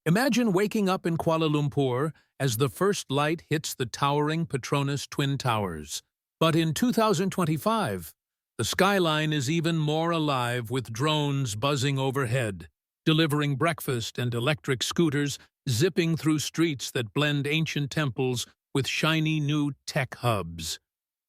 Imagine waking up in Kuala Lumpur as the first light hits the towering Petronas Twin Towers. But in 2025, the skyline is even more alive with drones buzzing overhead, delivering breakfast and electric scooters zipping through streets that blend ancient temples with shiny new tech hubs.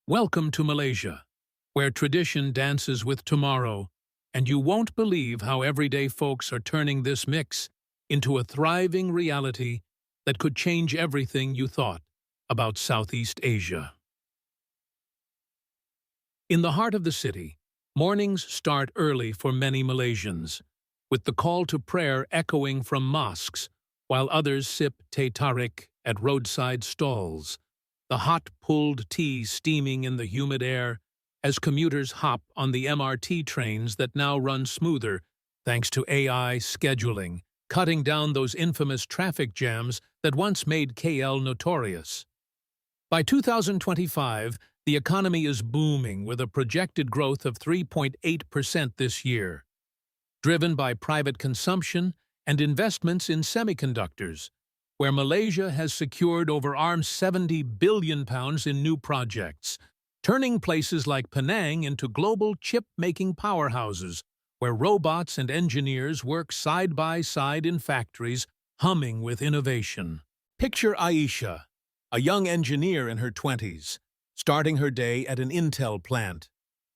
Welcome to Malaysia, where tradition dances with tomorrow, and you won't believe how everyday folks are turning this mix into a thriving reality that could change everything you thought about Southeast Asia. In the heart of the city, mornings start early for many Malaysians, with the call to prayer echoing from mosques, while others sip teh tarik at roadside stalls, the hot pulled tea steaming in the humid air as commuters hop on the MRT trains that now run smoother thanks to AI scheduling, cutting down those infamous traffic jams that once made KL notorious. By 2025, the economy is booming with a projected growth of 3.8% this year, driven by private consumption and investments in semiconductors, where Malaysia has secured over £70 billion in new projects, turning places like Penang into global chip-making powerhouses, where robots and engineers work side by side in factories, humming with innovation. Picture Aisha, a young engineer in her 20s, starting her day at an Intel plant,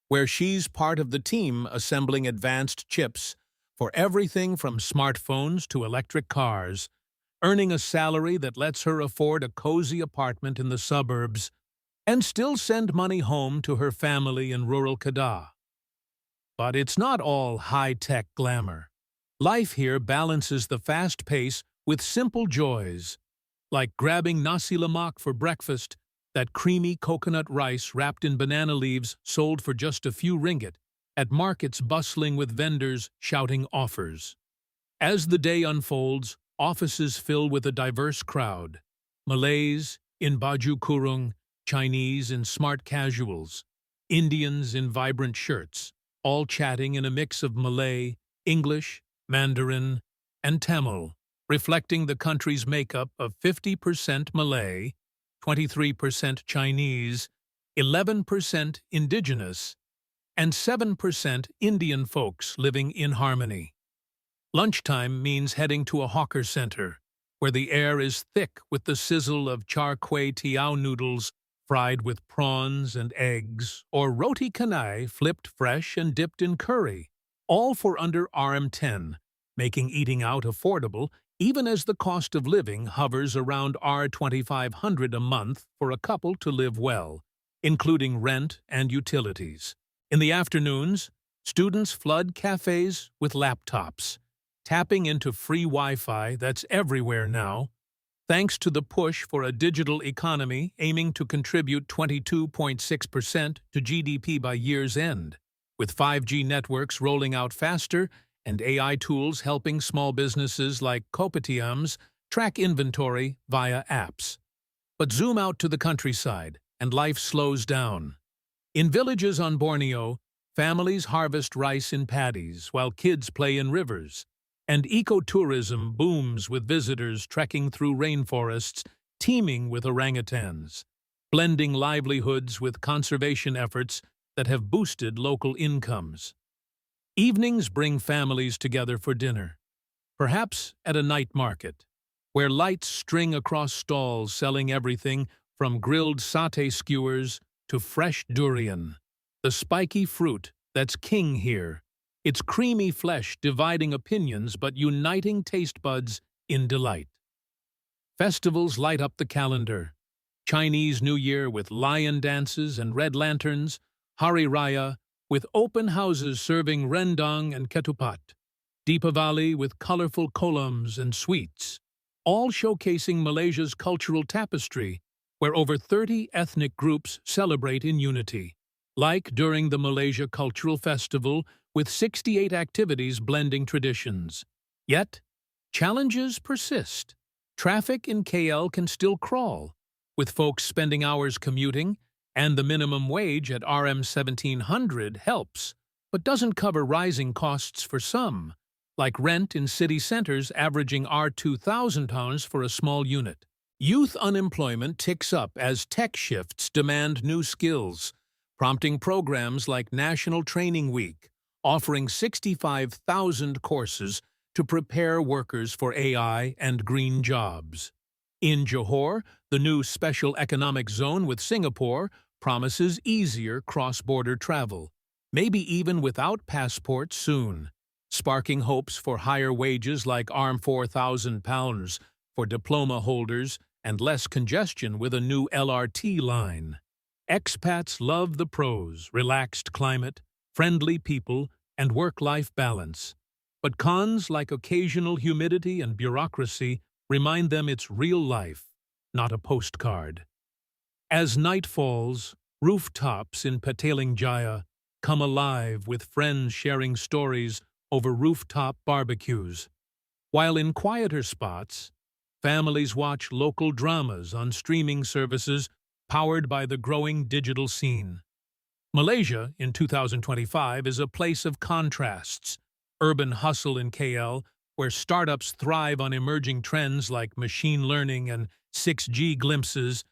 where she's part of the team assembling advanced chips for everything from smartphones to electric cars, earning a salary that lets her afford a cozy apartment in the suburbs and still send money home to her family in rural Kedah. But it's not all high-tech glamour. Life here balances the fast pace with simple joys, like grabbing nasi lemak for breakfast, that creamy coconut rice wrapped in banana leaves sold for just a few ringgit, at markets bustling with vendors shouting offers. As the day unfolds, offices fill with a diverse crowd, Malays in baju kurung, Chinese in smart casuals, Indians in vibrant shirts, all chatting in a mix of Malay, English, Mandarin, and Tamil, reflecting the country's makeup of 50% Malay, 23% Chinese, 11% indigenous, and 7% Indian folks living in harmony. Lunchtime means heading to a hawker center, where the air is thick with the sizzle of char kway teow noodles fried with prawns and eggs, or roti canai flipped fresh and dipped in curry, all for under RM10, making eating out affordable even as the cost of living hovers around R2500 a month for a couple to live well, including rent and utilities. In the afternoons, students flood cafes with laptops, tapping into free Wi-Fi that's everywhere now, thanks to the push for a digital economy aiming to contribute 22.6% to GDP by year's end, with 5G networks rolling out faster and AI tools helping small businesses like Kopitiams track inventory via apps. But zoom out to the countryside, and life slows down. In villages on Borneo, families harvest rice in paddies while kids play in rivers, and ecotourism booms with visitors trekking through rainforests teeming with orangutans, blending livelihoods with conservation efforts that have boosted local incomes. Evenings bring families together for dinner, perhaps at a night market, where lights string across stalls selling everything from grilled satay skewers to fresh durian, the spiky fruit that's king here, its creamy flesh dividing opinions but uniting taste buds in delight. Festivals light up the calendar. Chinese New Year with lion dances and red lanterns, Hari Raya with open houses serving rendang and ketupat, Deepavali with colorful kolams and sweets, all showcasing Malaysia's cultural tapestry, where over 30 ethnic groups celebrate in unity, like during the Malaysia Cultural Festival with 68 activities blending traditions. Yet, challenges persist. Traffic in KL can still crawl, with folks spending hours commuting, and the minimum wage at RM 1700 helps, but doesn't cover rising costs for some, like rent in city centers averaging £2,000 for a small unit. Youth unemployment ticks up as tech shifts demand new skills, prompting programs like National Training Week, offering 65,000 courses to prepare workers for AI and green jobs. In Johor, the new special economic zone with Singapore promises easier cross-border travel, maybe even without passports soon, sparking hopes for higher wages like £4,000 for diploma holders and less congestion with a new LRT line. Expats love the pros: relaxed climate, friendly people, and work-life balance. But cons like occasional humidity and bureaucracy remind them it's real life, not a postcard. As night falls, rooftops in Petaling Jaya come alive with friends sharing stories over rooftop barbecues, while in quieter spots, families watch local dramas on streaming services powered by the growing digital scene. Malaysia, in 2025, is a place of contrasts: urban hustle in KL, where startups thrive on emerging trends like machine learning and 6G glimpses,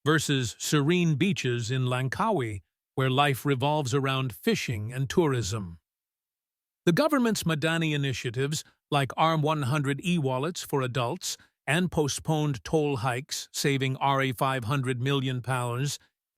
versus serene beaches in Langkawi, where life revolves around fishing and tourism. The government's Madani initiatives, like ARM100 e-wallets for adults and postponed toll hikes saving £500 million,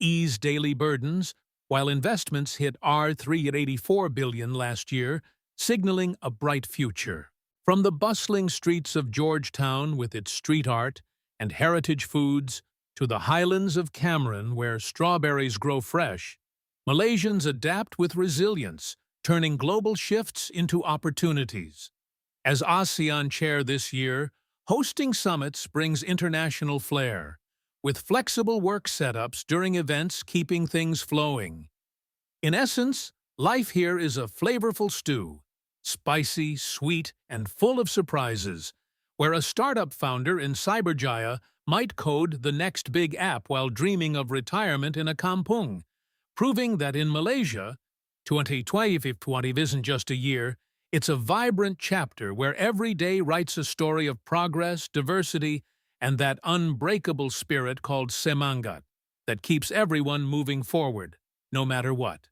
ease daily burdens, while investments hit R384 billion last year, signaling a bright future. From the bustling streets of Georgetown with its street art and heritage foods to the highlands of Cameron where strawberries grow fresh, Malaysians adapt with resilience, turning global shifts into opportunities. As ASEAN chair this year, hosting summits brings international flair, with flexible work setups during events keeping things flowing. In essence, life here is a flavorful stew, spicy, sweet, and full of surprises, where a startup founder in Cyberjaya might code the next big app while dreaming of retirement in a kampung, proving that in Malaysia, 2020 isn't just a year, it's a vibrant chapter where every day writes a story of progress, diversity, and that unbreakable spirit called semangat that keeps everyone moving forward, no matter what.